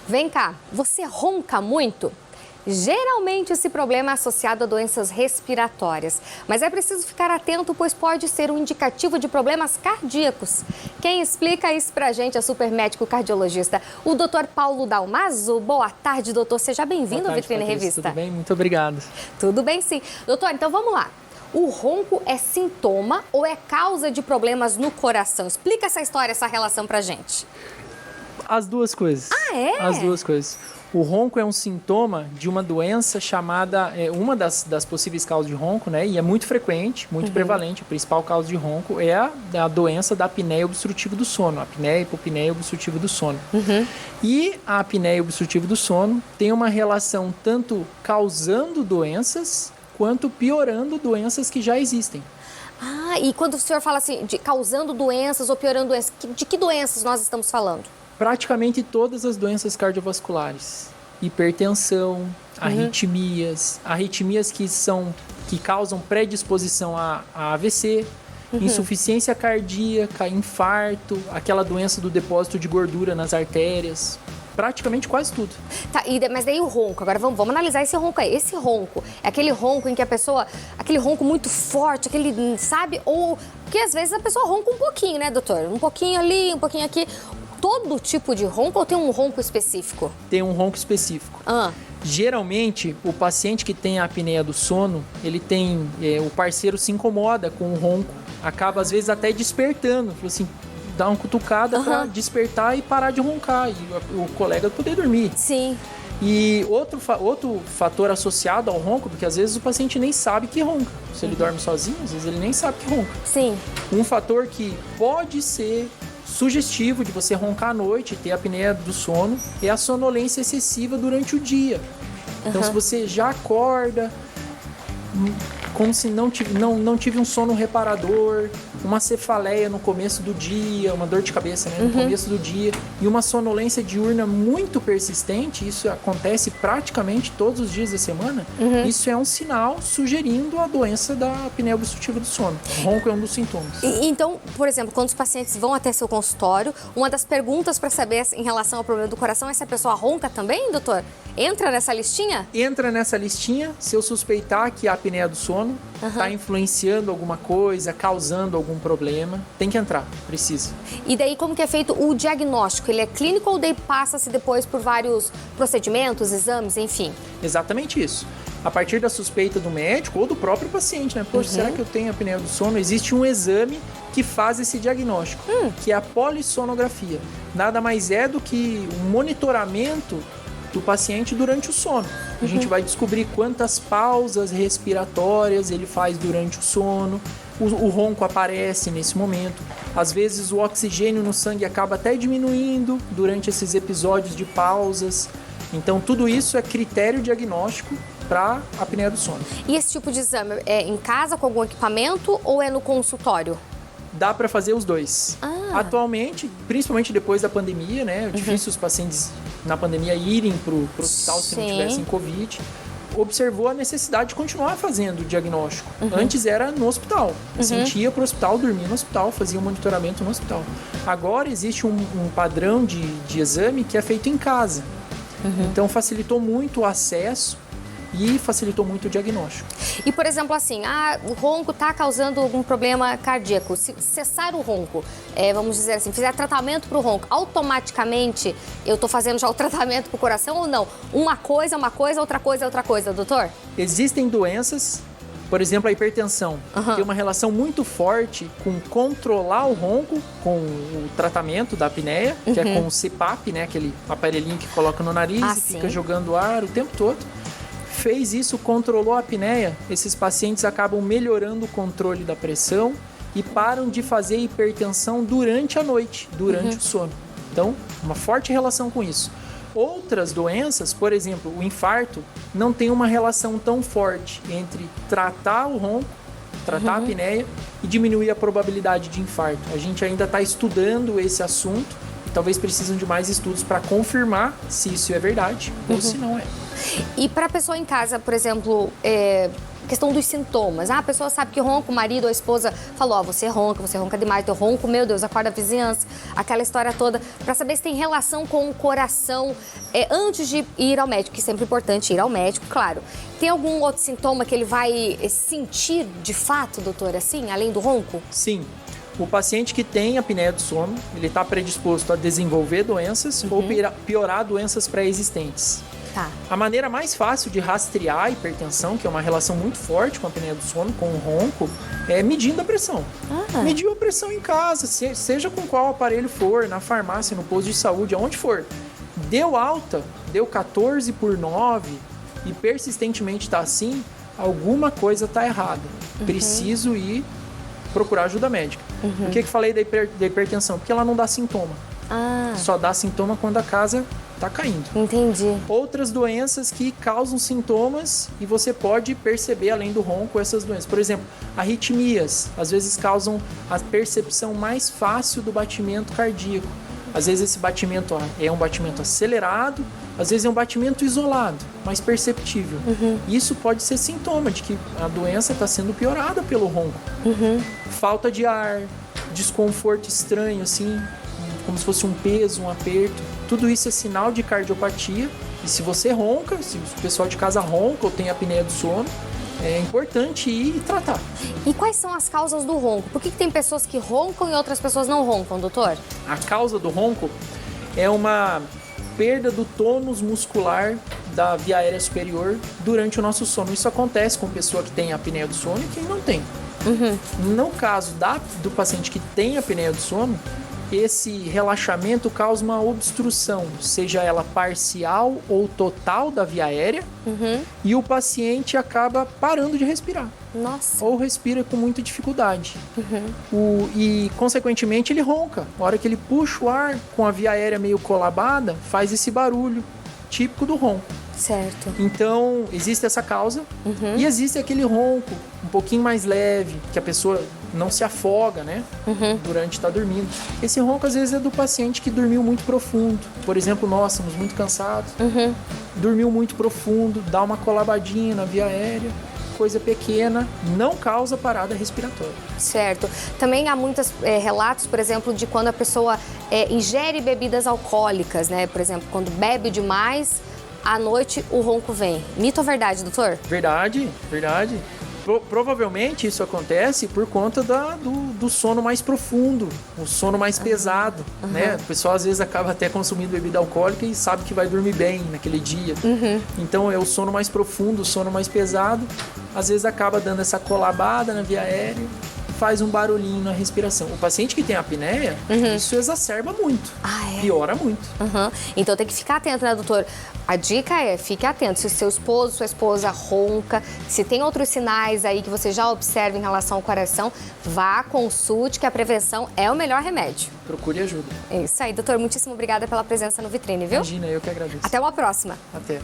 Vem cá, você ronca muito? Geralmente esse problema é associado a doenças respiratórias, mas é preciso ficar atento, pois pode ser um indicativo de problemas cardíacos. Quem explica isso pra gente é o supermédico cardiologista, o Dr. Paulo Dalmaso. Boa tarde, doutor. Seja bem-vindo ao Vitrine Revista. Tudo bem? Muito obrigado. Tudo bem, sim. Doutor, então vamos lá. O ronco é sintoma ou é causa de problemas no coração? Explica essa história, essa relação pra gente. As duas coisas. Ah, é? As duas coisas. O ronco é um sintoma de uma doença chamada, uma das possíveis causas de ronco, né? E é muito frequente, muito prevalente. A principal causa de ronco é a doença da apneia obstrutiva do sono, a apneia e hipopneia obstrutiva do sono. E a apneia obstrutiva do sono tem uma relação tanto causando doenças quanto piorando doenças que já existem. Ah, e quando o senhor fala assim, de causando doenças ou piorando doenças, de que doenças nós estamos falando? Praticamente todas as doenças cardiovasculares, hipertensão, arritmias que causam predisposição a AVC, insuficiência cardíaca, infarto, aquela doença do depósito de gordura nas artérias, praticamente quase tudo. Tá, mas daí o ronco, agora vamos analisar esse ronco aí. Esse ronco é aquele ronco em que a pessoa, aquele ronco muito forte, aquele, sabe? Ou, porque às vezes a pessoa ronca um pouquinho, né, doutor? Um pouquinho ali, um pouquinho aqui. Todo tipo de ronco ou tem um ronco específico? Tem um ronco específico. Geralmente, o paciente que tem a apneia do sono, ele tem, o parceiro se incomoda com o ronco, acaba às vezes até despertando, assim, dá uma cutucada para despertar e parar de roncar, e o colega poder dormir. Sim. E outro fator associado ao ronco, porque às vezes o paciente nem sabe que ronca. Se ele dorme sozinho, às vezes ele nem sabe que ronca. Sim. Um fator que pode ser sugestivo de você roncar à noite e ter apneia do sono é a sonolência excessiva durante o dia. Então, se você já acorda como se não tive um sono reparador, uma cefaleia no começo do dia, uma dor de cabeça, né, no começo do dia, e uma sonolência diurna muito persistente, isso acontece praticamente todos os dias da semana, isso é um sinal sugerindo a doença da apneia obstrutiva do sono. O ronco é um dos sintomas. Então, por exemplo, quando os pacientes vão até seu consultório, uma das perguntas para saber em relação ao problema do coração é se a pessoa ronca também, doutor? Entra nessa listinha? Entra nessa listinha, se eu suspeitar que a apneia do sono está influenciando alguma coisa, causando algum problema, tem que entrar, precisa. E daí como que é feito o diagnóstico? Ele é clínico ou daí passa-se depois por vários procedimentos, exames, enfim? Exatamente isso. A partir da suspeita do médico ou do próprio paciente, né? Poxa, será que eu tenho apneia do sono? Existe um exame que faz esse diagnóstico, que é a polissonografia. Nada mais é do que um monitoramento do paciente durante o sono. A gente vai descobrir quantas pausas respiratórias ele faz durante o sono. O ronco aparece nesse momento. Às vezes o oxigênio no sangue acaba até diminuindo durante esses episódios de pausas. Então tudo isso é critério diagnóstico para a apneia do sono. E esse tipo de exame é em casa com algum equipamento ou é no consultório? Dá para fazer os dois. Atualmente, principalmente depois da pandemia, né? É difícil os pacientes na pandemia irem para o hospital se não tivessem Covid. Observou a necessidade de continuar fazendo o diagnóstico. Antes era no hospital. A gente ia para o hospital, dormia no hospital, fazia um monitoramento no hospital. Agora existe um padrão de exame que é feito em casa. Então facilitou muito o acesso e facilitou muito o diagnóstico. E, por exemplo, assim, o ronco está causando algum problema cardíaco. Se cessar o ronco, vamos dizer assim, fizer tratamento para o ronco, automaticamente eu estou fazendo já o tratamento para o coração ou não? Uma coisa, outra coisa, doutor? Existem doenças, por exemplo, a hipertensão, tem uma relação muito forte com controlar o ronco, com o tratamento da apneia, que é com o CPAP, né, aquele aparelhinho que coloca no nariz e fica jogando ar o tempo todo. Fez isso, controlou a apneia, esses pacientes acabam melhorando o controle da pressão e param de fazer hipertensão durante a noite, durante o sono. Então, uma forte relação com isso. Outras doenças, por exemplo, o infarto, não tem uma relação tão forte entre tratar o ronco, tratar a apneia e diminuir a probabilidade de infarto. A gente ainda está estudando esse assunto e talvez precisem de mais estudos para confirmar se isso é verdade ou se não é. E para a pessoa em casa, por exemplo, questão dos sintomas. A pessoa sabe que ronca, o marido ou a esposa falou, você ronca demais, eu ronco, meu Deus, acorda a vizinhança, aquela história toda, para saber se tem relação com o coração antes de ir ao médico, que é sempre importante ir ao médico, claro. Tem algum outro sintoma que ele vai sentir de fato, doutor, assim, além do ronco? Sim. O paciente que tem apneia do sono, ele está predisposto a desenvolver doenças ou piorar doenças pré-existentes. Tá. A maneira mais fácil de rastrear a hipertensão, que é uma relação muito forte com a apneia do sono, com o ronco, é medindo a pressão. Mediu a pressão em casa, seja com qual aparelho for, na farmácia, no posto de saúde, aonde for. Deu alta, deu 14/9 e persistentemente está assim, alguma coisa está errada. Preciso ir procurar ajuda médica. Por que falei da hipertensão? Porque ela não dá sintoma. Só dá sintoma quando a casa está caindo. Entendi. Outras doenças que causam sintomas e você pode perceber, além do ronco, essas doenças. Por exemplo, arritmias, às vezes causam a percepção mais fácil do batimento cardíaco. Às vezes esse batimento é um batimento acelerado, às vezes é um batimento isolado, mais perceptível. Isso pode ser sintoma de que a doença está sendo piorada pelo ronco. Falta de ar, desconforto estranho, assim, como se fosse um peso, um aperto. Tudo isso é sinal de cardiopatia. E se você ronca, se o pessoal de casa ronca ou tem apneia do sono, é importante ir tratar. E quais são as causas do ronco? Por que tem pessoas que roncam e outras pessoas não roncam, doutor? A causa do ronco é uma perda do tônus muscular da via aérea superior durante o nosso sono. Isso acontece com pessoa que tem apneia do sono e quem não tem. No caso do paciente que tem apneia do sono, esse relaxamento causa uma obstrução, seja ela parcial ou total da via aérea, e o paciente acaba parando de respirar. Nossa. Ou respira com muita dificuldade. E, consequentemente, ele ronca. Na hora que ele puxa o ar com a via aérea meio colabada, faz esse barulho típico do ronco. Certo. Então, existe essa causa e existe aquele ronco um pouquinho mais leve, que a pessoa não se afoga, né? Durante estar dormindo. Esse ronco, às vezes, é do paciente que dormiu muito profundo. Por exemplo, nós estamos muito cansados. Dormiu muito profundo, dá uma colabadinha na via aérea. Coisa pequena, não causa parada respiratória. Certo. Também há muitos relatos, por exemplo, de quando a pessoa ingere bebidas alcoólicas, né? Por exemplo, quando bebe demais, à noite o ronco vem. Mito ou verdade, doutor? Verdade, verdade. Provavelmente isso acontece por conta do sono mais profundo, o sono mais pesado, né? O pessoal às vezes acaba até consumindo bebida alcoólica e sabe que vai dormir bem naquele dia. Então é o sono mais profundo, o sono mais pesado, às vezes acaba dando essa colabada na via aérea, faz um barulhinho na respiração. O paciente que tem apneia, isso exacerba muito, piora muito. Então tem que ficar atento, né, doutor? A dica é, fique atento. Se o seu esposo, sua esposa ronca, se tem outros sinais aí que você já observa em relação ao coração, vá, consulte, que a prevenção é o melhor remédio. Procure ajuda. É isso aí, doutor. Muitíssimo obrigada pela presença no Vitrine, viu? Imagina, eu que agradeço. Até uma próxima. Até.